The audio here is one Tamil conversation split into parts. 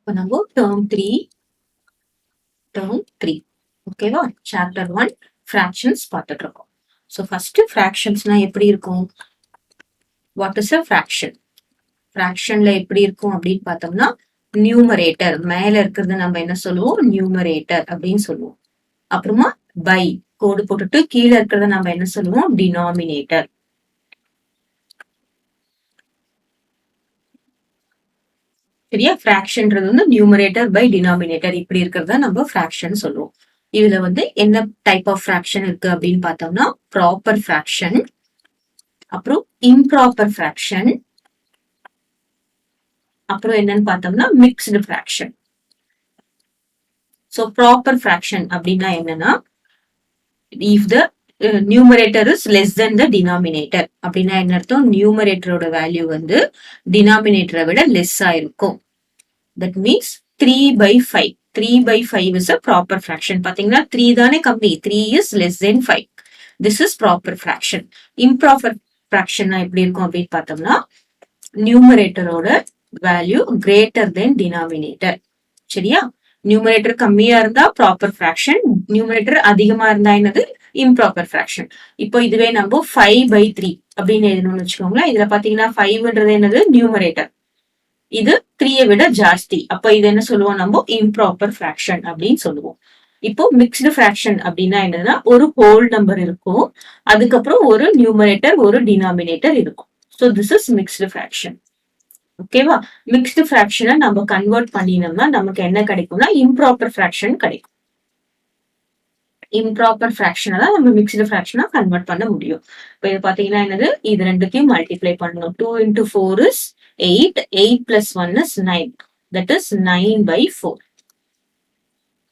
இப்போ நம்ம term 3 ஓகேவா சாப்டர் 1 fractions பார்த்துட்டு இருக்கோம். ஸோ ஃபர்ஸ்ட் fractionsனா எப்படி இருக்கும்? What is a fraction? fractionல எப்படி இருக்கும் அப்படின்னு பார்த்தோம்னா நியூமரேட்டர் மேல இருக்கிறது நம்ம என்ன சொல்லுவோம்? நியூமரேட்டர் அப்படின்னு சொல்லுவோம். அப்புறமா பை கோடு போட்டுட்டு கீழே இருக்கிறத நம்ம என்ன சொல்லுவோம்? டினாமினேட்டர். சரியா? ஃபிராக்ஷன்றது வந்து நியூமரேட்டர் பை டினாமினேட்டர் இப்படி இருக்கிறத நம்ம ஃபிராக்ஷன் சொல்லுவோம். இதுல வந்து என்ன டைப் ஆஃப் ஃபிராக்ஷன் இருக்கு அப்படின்னு பார்த்தோம்னா ப்ராப்பர் ஃபிராக்ஷன், அப்புறம் இம்ப்ராப்பர் ஃபிராக்ஷன், அப்புறம் என்னன்னு பார்த்தோம்னா mixed fraction. So proper fraction அப்படின்னா என்னன்னா if the numerator is less than the denominator அப்படின்னா என்ன அர்த்தம்? நியூமரேட்டரோட வேல்யூ வந்து டினாமினேட்டரை விட லெஸ்ஸா இருக்கும். That means 3/5. 3/5 is a proper fraction. பாத்தீங்கன்னா 3 தானே கம்மி, 3 is less than 5. This is proper fraction. Improper fraction எப்படி இருக்கும் அப்படின்னு பார்த்தோம்னா நியூமரேட்டரோட வேல்யூ கிரேட்டர் தென் டினாமினேட்டர். சரியா? நியூமரேட்டர் கம்மியா இருந்தா ப்ராப்பர் ஃபிராக்ஷன், நியூமரேட்டர் அதிகமா இருந்தா என்னது? Improper fraction. இப்போ இதுவே நம்ம 5/3 அப்படின்னு எழுதணும்னு வச்சுக்கோங்களேன். இதுல பாத்தீங்கன்னா 5ன்றது என்னது? நியூமரேட்டர். இது 3 விட ஜாஸ்தி. அப்ப இது என்ன சொல்லுவோம்? நம்ம இம்ப்ராப்பர் ஃபிராக்ஷன் அப்படின்னு சொல்லுவோம். இப்போ மிக்ஸ்டு ஃபிராக்ஷன் அப்படின்னா என்னன்னா ஒரு ஹோல் நம்பர் இருக்கும், அதுக்கப்புறம் ஒரு நியூமரேட்டர் ஒரு டினாமினேட்டர் இருக்கும். So this is mixed fraction. ஓகேவா? மிக்ஸ்டு ஃபிராக்ஷனை நம்ம கன்வெர்ட் பண்ணினோம்னா நமக்கு என்ன கிடைக்கும்னா இம்ப்ராப்பர் ஃபிராக்ஷன் கிடைக்கும். இம்ப்ராப்பர் ஃபிராக்ஷனை தான் நம்ம மிக்ஸ்டு ஃபிராக்ஷனா கன்வெர்ட் பண்ண முடியும். இப்போ இது பாத்தீங்கன்னா என்னது? இது ரெண்டுத்தையும் மல்டிப்ளை பண்ணணும். 2 into 4 is 8. 8 plus 1 is 9. That is 9/4.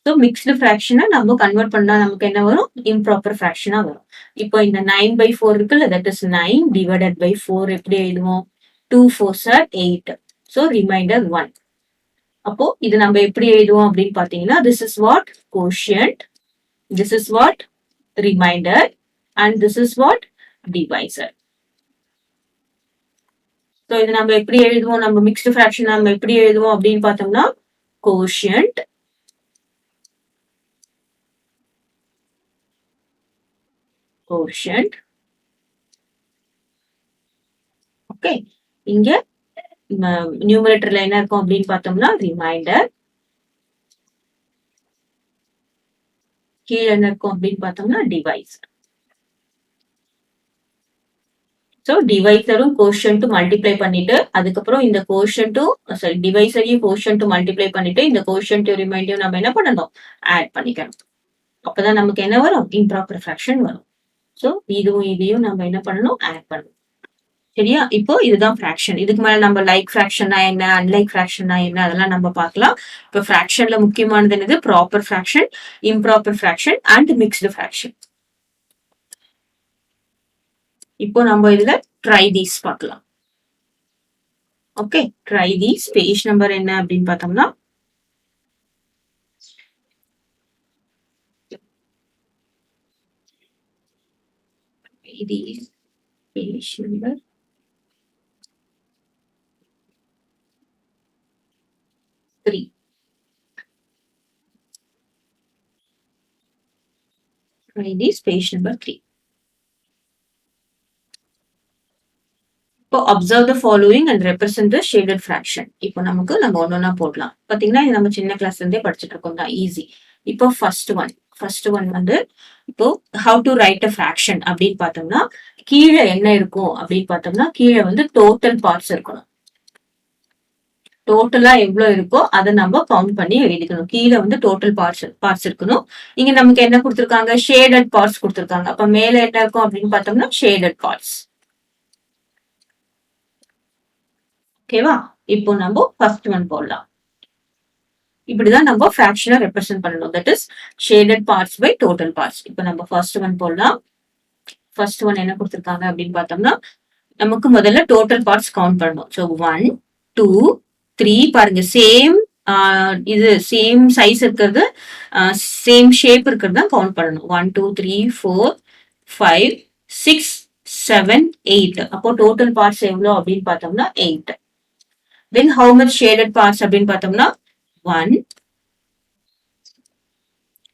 So mixed ஃபிராக்ஷனை நம்ம கன்வெர்ட் பண்ணா நமக்கு என்ன வரும்? இம்ப்ராப்பர் ஃபிராக்ஷனா வரும். இப்போ இந்த 9/4 இருக்குல்ல, தட் இஸ் 9 divided by 4 எப்படி எழுதுவோம்? 2 4s are 8. So remainder 1. அப்போ இது நம்ம எப்படி எழுதுவோம் அப்படின்னு பாத்தீங்கன்னா this is what? Quotient. This is what? Remainder. And this is what? Divisor. So இது நம்ம எப்படி எழுதுவோம்? நம்ம மிக்ஸ்டு ஃபிராக்ஷன் நம்ம எப்படி எழுதுவோம் அப்படின்னு பார்த்தோம்னா கோஷியன்ட், கோஷியன்ட். ஓகே, இங்க நியூமரேட்டர்ல என்ன இருக்கும் அப்படின்னு பார்த்தோம்னா ரிமைண்டர், கீழே என்ன இருக்கும் அப்படின்னு பார்த்தோம்னா டிவைசர். ஸோ டிவைசரும் கோஷன்ட்டும் மல்டிப்ளை பண்ணிட்டு அதுக்கப்புறம் இந்த கோஷன்ட்டும் சாரி டிவைசரையும் கோஷன்ட்டும் மல்டிப்ளை பண்ணிட்டு இந்த கோஷன்ட்டும் ரிமைண்டையும் நம்ம என்ன பண்ணணும்? ஆட் பண்ணிக்கணும். அப்பதான் நமக்கு என்ன வரும்? இம்ப்ராப்பர் ஃபிராக்ஷன் வரும். ஸோ இதுவும் இதையும் நம்ம என்ன பண்ணணும்? ஆட் பண்ணணும். சரியா? இப்போ இதுதான் ஃபிராக்ஷன். இதுக்கு மேல நம்ம லைக் ஃபிராக்ஷனா என்ன, அன்லைக் ஃபிராக்ஷனா என்ன, அதெல்லாம் நம்ம பார்க்கலாம். இப்போ ஃபிராக்ஷன்ல முக்கியமானது என்னது? Proper fraction, improper fraction and mixed fraction. இப்போ நம்ம இதுல ட்ரை தீஸ் பார்க்கலாம். Okay, try these page number என்ன அப்படின்னு பார்த்தோம்னா page number 3. Try this page number 3. இப்போ observe the following and represent the shaded fraction. இப்போ நம்ம ஒன்னொன்னா போடலாம். பாத்தீங்கன்னா இது நம்ம சின்ன கிளாஸ்ல இருந்தே படிச்சுட்டு இருக்கோம் தான், ஈஸி. இப்போ ஃபர்ஸ்ட் ஒன் வந்து இப்போ how to write a fraction அப்படின்னு பார்த்தோம்னா கீழே என்ன இருக்கும் அப்படின்னு பார்த்தோம்னா கீழே வந்து டோட்டல் பார்ட்ஸ் இருக்கணும். டோட்டலா எவ்வளவு இருக்கோ அதை நம்ம கவுண்ட் பண்ணி எழுதிக்கணும். கீழே வந்து டோட்டல் பார்ட்ஸ் இருக்கணும். இங்க நமக்கு என்ன கொடுத்திருக்காங்க? ஷேடட் பார்ட்ஸ் கொடுத்திருக்காங்க. அப்ப மேல என்ன இருக்கும் அப்படின்னு பார்த்தோம்னா ஷேடட் பார்ட்ஸ். ஓகேவா? இப்போ நம்ம ஃபர்ஸ்ட் ஒன் போடலாம். இப்படிதான் நம்ம ஃபிராக்ஷனை ரெப்ரசென்ட் பண்ணணும். That is shaded parts by total parts. இப்போ நம்ம ஃபர்ஸ்ட் ஒன் போடலாம். ஃபர்ஸ்ட் ஒன் என்ன கொடுத்திருக்காங்க அப்படின்னு பார்த்தோம்னா நமக்கு முதல்ல டோட்டல் பார்ட்ஸ் கவுண்ட் பண்ணணும். ஸோ 1 2 3 பாருங்க, சேம் இது சேம் சைஸ் இருக்கிறது, சேம் ஷேப் இருக்கிறது தான் கவுண்ட் பண்ணணும். 1 2 3 4 5 6 7 8. அப்போ டோட்டல் பார்ட்ஸ் எவ்வளோ அப்படின்னு பார்த்தோம்னா 8. Then how much shaded parts அப்படின்னு பார்த்தோம்னா 1.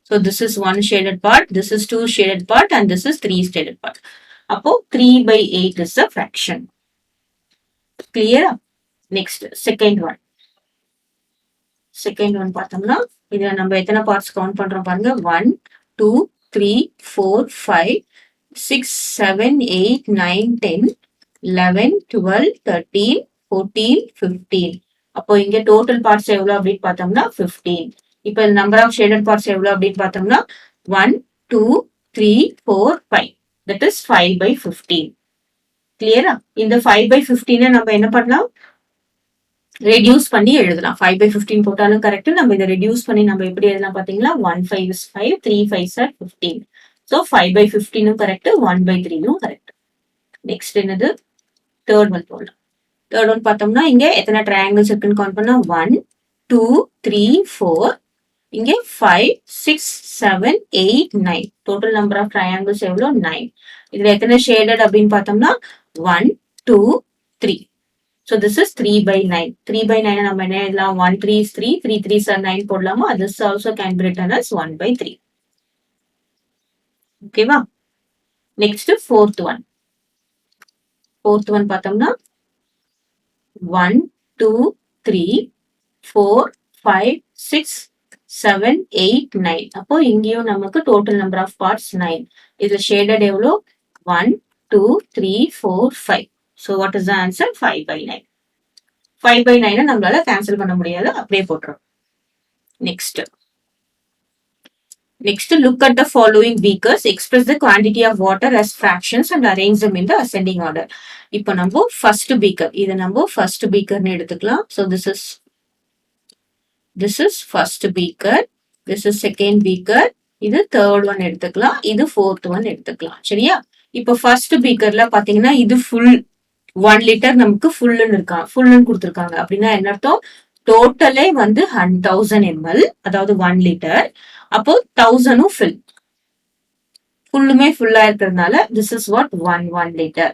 So this is 1 shaded part, this is 2 shaded part, and this is 3 shaded part. அப்போ 3/8 is a fraction. Clear? Next, second one. Second one பார்த்தோம்னா இதுல நம்ம எத்தனை பார்ட்ஸ் கவுண்ட் பண்றோம் பாருங்க. 1 2 3 4 5 6 7 8 9 10 11 12 13 14 15. அப்போ இங்க டோட்டல் பார்ட்ஸ் எவ்வளவு அப்படின்னு பார்த்தோம்னா 15. இப்போ நம்பர் ஆஃப் ஷேடட் பார்ட்ஸ் எவ்வளவு அப்படின்னு பார்த்தோம்னா 1 2 3 4 5. That is 5/15. கிளியரா? இந்த 5/15 நம்ம என்ன பண்ணலாம், ரெடியூஸ் பண்ணி எழுதலாம். 5/15 போட்டாலும் கரெக்ட். நம்ம இதை ரெடியூஸ் பண்ணி நம்ம எப்படி எழுதலாம் பாத்தீங்களா? 1 5 is 5, 3 5s are 15. So 5/15 correct, 1/3 correct. Next என்னது? தேர்ட் ஒன் போடலாம். தேர்ட் ஒன் பார்த்தோம்னா இங்க எத்தனை ட்ரையாங்கிள்ஸ் இருக்குன்னு கவுண்ட் பண்ணா 1 2 3 4. இங்க 5 6 7 8 9. டோட்டல் நம்பர் ஆஃப் ட்ரையாங்கிள்ஸ் எவ்வளோ? 9. இதுல எத்தனை ஷேடட் அப்படின்னு பார்த்தோம்னா 1 2 3. So this is 3/9. 3/9 நம்ம என்ன எழுதலாம்? 1 3 is 3, 3 3s are 9 போடலாமா? This also can be written as 1/3. ஓகேவா? Next fourth one. Fourth one பார்த்தோம்னா 1 2 3 4 5 6 7 8 9. அப்போ இங்கேயும் நமக்கு டோட்டல் நம்பர் ஆஃப் பார்ட்ஸ் 9. இதுல ஷேடட் எவ்வளோ? 1 2 3 4 5. So what is the answer? 5/9. 5/9 நம்மளால கேன்சல் பண்ண முடியாது, அப்படியே போட்டுரும். Next look at the following beakers. Express the quantity of water as fractions and arrange them in the ascending order. இப்போ நம்ம first beaker, இதை நம்ம first beaker னு எடுத்துக்கலாம். So this is first beaker, this is second beaker, இது third one எடுத்துக்கலாம், இது fourth one எடுத்துக்கலாம். சரியா? இப்போ first beakerல பாத்தீங்கன்னா இது full 1 liter நமக்கு ஃபுல்லுன்னு கொடுத்துருக்காங்க. அப்படின்னா என்ன அர்த்தம்? டோட்டலே வந்து 1000 ml, அதாவது 1 liter. அப்போ 1000 ஃபில், ஃபுல்லுமே ஃபுல்லா இருக்கிறதுனால திஸ் இஸ் வாட் 1 liter.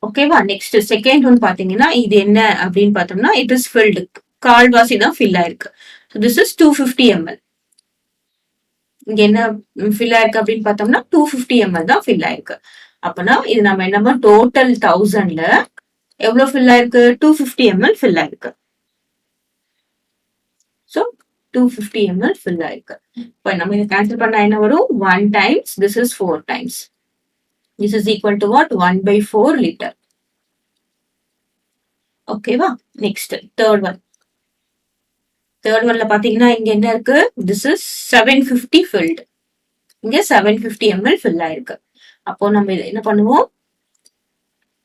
ஓகேவா? நெக்ஸ்ட் செகண்ட் ஒன் பாத்தீங்கன்னா இது என்ன அப்படின்னு பார்த்தோம்னா இட் இஸ் ஃபில்டு, கால்வாசி தான் ஃபில் ஆயிருக்கு. So this is 250 ml. இங்க என்ன ஃபில் ஆயிருக்கு அப்படின்னு பார்த்தோம்னா 250 ml தான் ஃபில் ஆயிருக்கு. அப்பனா இது நம்ம என்னமா டோட்டல் 1000ல எவ்வளவு ஃபில் ஆயிருக்கு? 250 ml ஃபில் ஆயிருக்கு. சோ 250 ml ஃபில் ஆயிருக்கு. இப்போ நம்ம இதை கேன்சல் பண்ணா என்ன வரும்? 1 times this is 4 times. This is equal to what? 1/4 liter. ஓகேவா? Next third one. தேர்ட் ஒன்ல பாத்தீங்கன்னா இங்க என்ன இருக்கு? This is 750 filled. இங்க 750 ml ஃபில் ஆயிருக்கு. அப்போ நம்ம இதை என்ன பண்ணுவோம்?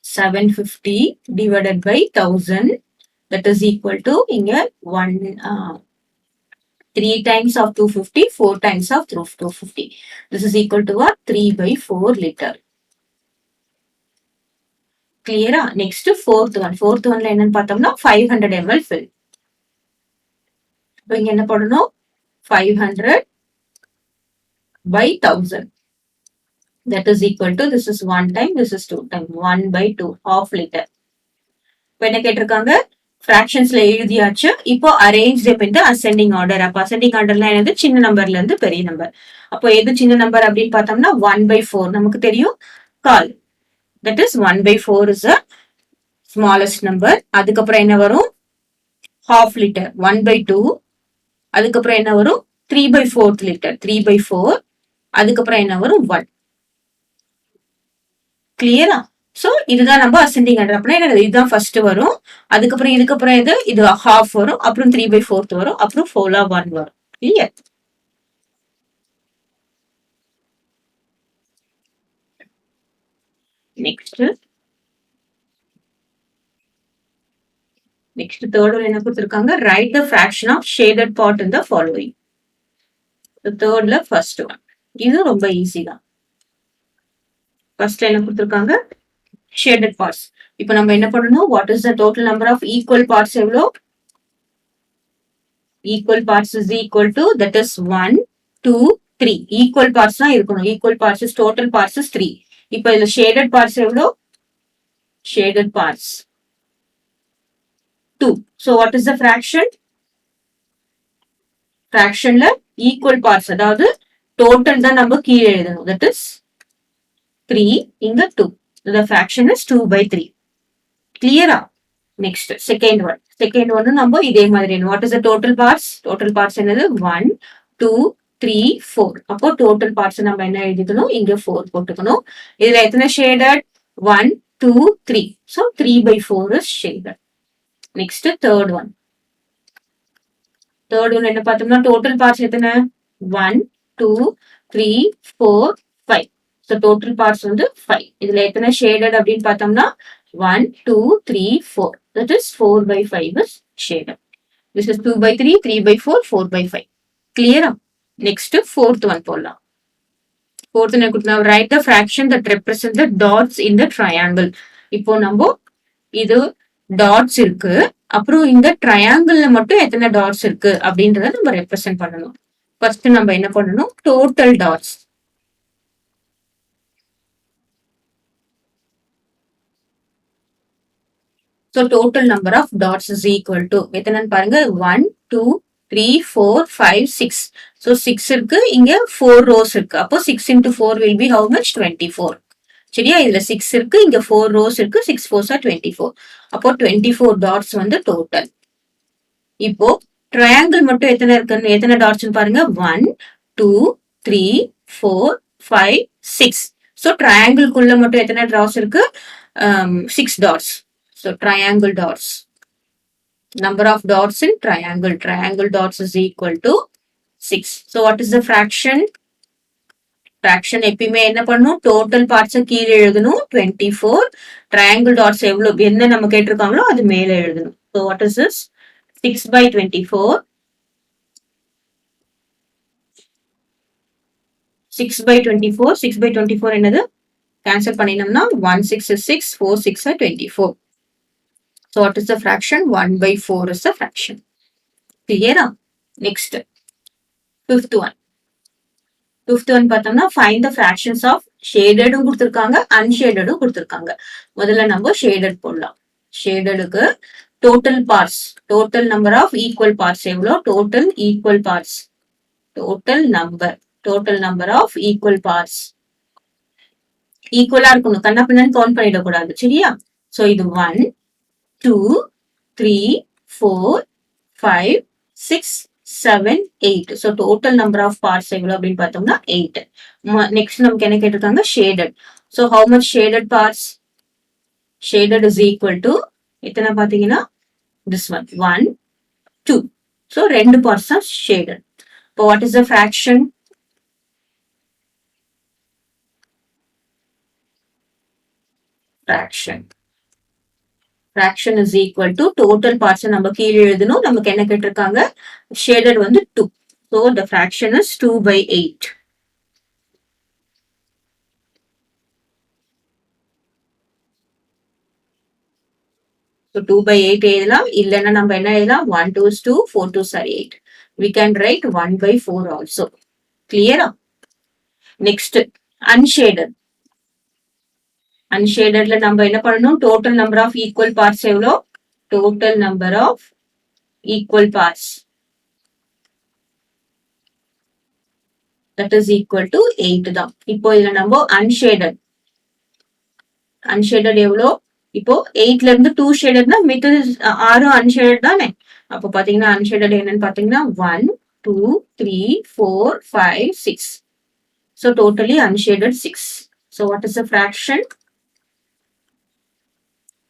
750 divided by 1000, that is equal to இங்க 3 times of 250, 4 times of 250. This is equal to what? 3/4 liter. Clear? Next fourth one. Fourth oneல என்னன்னு பார்த்தோம்னா 500 ml fill. இப்போ இங்க என்ன பண்ணணும்? 500 by 1000. That is equal to, this is 1 time, this is 2 time, 1/2, half liter. இப்போ என்ன கேட்டிருக்காங்க? ஃபிராக்ஷன்ஸ்ல எழுதியாச்சு. இப்போ arrange them in the ascending order. அப்போ ascending orderல என்னது? சின்ன நம்பர்ல இருந்து பெரிய நம்பர். அப்போ எது சின்ன நம்பர் அப்படின்னு பார்த்தோம்னா 1/4 நமக்கு தெரியும், கால். That is 1/4 is a smallest number. அதுக்கப்புறம் என்ன வரும்? half liter, 1/2. அதுக்கப்புறம் என்ன வரும்? 3/4 liter, 3/4. அதுக்கப்புறம் என்ன வரும்? 1. கிளியரா? சோ இதுதான் நம்ம அசெண்டிங் ஆர்டர். அப்படின்னா இதுதான் ஃபர்ஸ்ட் வரும், அதுக்கப்புறம் இதுக்கப்புறம் இது ஹாஃப் வரும், அப்புறம் 3/4 வரும், அப்புறம் 4/1 வரும். கிளியர்? நெக்ஸ்ட் தேர்ட் ஒன் என்ன கொடுத்திருக்காங்க? Write the fraction of shaded part in the following. தேர்ட்ல ஃபர்ஸ்ட் ஒன், இது ரொம்ப ஈஸி தான். ஃபர்ஸ்ட் என்ன கொடுத்திருக்காங்க? Shaded parts. இப்போ நம்ம என்ன பண்ணணும்? What is the total number of equal parts? எவ்வளோ? Equal parts is equal to, that is 1 2 3. Equal parts தான் இருக்கணும். Equal parts is total parts is 3. இப்போ இதுல ஷேடட் பார்ட்ஸ் எவ்வளோ? Shaded parts 2. So what is the fraction? Fractionல equal parts, அதாவது total தான் நம்ம கீழே எழுதணும். That is 3, இங்க 2. The fraction is 2 by 3. Clear? Next, second one. Second one நம்ம இதே மாதிரி. What is the total parts? Total parts என்னது? 1, 2, 3, 4. அப்போ total parts நம்ம என்ன எழுதிக்கணும்? இங்க 4 போட்டுக்கணும். இதுல எத்தனை shaded? 1, 2, 3. So 3 by 4 is shaded. Next, third one. Third one என்ன பார்த்தோம்னா total parts எத்தனை? 1, 2, 3, 4, 5. So total parts வந்து 5. இதுல எத்தனை shaded அப்படின்னு பார்த்தோம்னா 1, 2, 3, 4. That is 4 by 5 is shaded. This is 2 by 3, 3 by 4, 4 by 5. Clear? Next, fourth one போடலாம். Fourth one கொடுத்தா write the fraction that represent the dots in the triangle. இப்போ நம்ம இது dots இருக்கு, அப்புறம் இந்த triangleல மட்டும் எத்தனை dots இருக்கு அப்படின்றத நம்ம ரெப்ரசென்ட் பண்ணணும். First நம்ம என்ன பண்ணணும்? Total dots. So total number of dots is equal to எத்தனைன்னு பாருங்க 1, 2, 3, 4, 5, 6. So 6 இருக்கு, இங்க 4 rows இருக்கு. அப்போ 6 into 4 will be how much? 24. சரியா? இதுல 6 இருக்கு, இங்க 4 rows இருக்கு. 6 4s are 24. அப்போ 24 dots வந்து total. இப்போ triangle மட்டும் எத்தனை இருக்குன்னு எத்தனை dots பாருங்க 1, 2, 3, 4, 5, 6. So triangle குள்ள மட்டும் எத்தனை dots இருக்கு? 6 dots. So triangle dots. Number of dots in triangle. Triangle dots is equal to 6. So what is the fraction? Fraction எப்பயுமே என்ன பண்ணும்? Total parts கீழே எழுதணும் 24. Triangle dots எவ்வளவு என்ன நம்ம கேட்டிருக்காங்களோ அது மேலே எழுதணும். So what is this? 6 by 24. 6 by 24. 6 by 24 என்னது? Cancel பண்ணினோம்னா 1 6 is 6. 4 6 are 24. So what is the fraction? 1 by 4 is the fraction. Clear? Next, fifth one. Fifth one பார்த்தோம்னா find the fractions of shaded கொடுத்திருக்காங்க, unshaded கொடுத்திருக்காங்க. முதல்ல நம்ம shaded போடலாம். Shadedக்கு total parts, total number of equal parts எவ்வளோ? Total equal parts. Total number of equal parts. Equal இருக்கணும், கண்ணா பின்னான்னு கவுண்ட் பண்ணிடக்கூடாது. சரியா? So இது 1, 2, 3, 4, 5, 6, 7, 8. So total number of parts எவ்வளவு அப்படின்னு பார்த்தோம்னா 8. Next நமக்கு என்ன கேட்டிருக்காங்க? Shaded. So how much shaded parts? Shaded is equal to எத்தனை பார்த்தீங்கன்னா this one 1, 2. So ரெண்டு parts are shaded. So what is the fraction? Fraction is equal to total parts நம்ம கீழே எழுதணும். நமக்கு என்ன கேட்டிருக்காங்க? Shaded வந்து 2. So the fraction is 2 by 8. So 2 by 8 எழுதலாம். இல்லைன்னா நம்ம என்ன எழுதலாம்? 1 2 is 2, 4 2s are 8. We can write 1 by 4 also. Clear? Next, unshaded. Unshadedல நம்ம என்ன பண்ணணும்? Total number of equal parts எவ்வளோ? Total number of equal parts. That is equal to 8 தான். இப்போ இதுல நம்ம unshaded. Unshaded எவ்வளோ? இப்போ 8ல இருந்து 2 shadedனா மித்தது 6 unshaded தானே? அப்போ பாத்தீங்கன்னா unshaded என்னன்னு பாத்தீங்கன்னா 1, 2, 3, 4, 5, 6. So totally unshaded 6. So what is the fraction?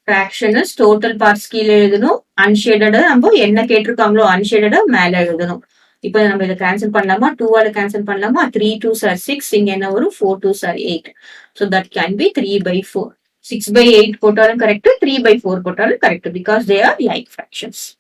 Fraction is total parts கீழே எழுதணும். Unshaded நம்ம என்ன கேட்டிருக்காங்களோ unshaded மேல எழுதணும். இப்போ நம்ம இதை கேன்சல் பண்ணலாமா? 2 ஆல கேன்சல் பண்ணலாமா? 3 2s are 6. இங்க என்ன வரும்? 4 2s are 8. So that can be 3 by 4. 6 by 8 போட்டாலும் கரெக்ட், 3 by 4 போட்டாலும் correct, because they are like fractions.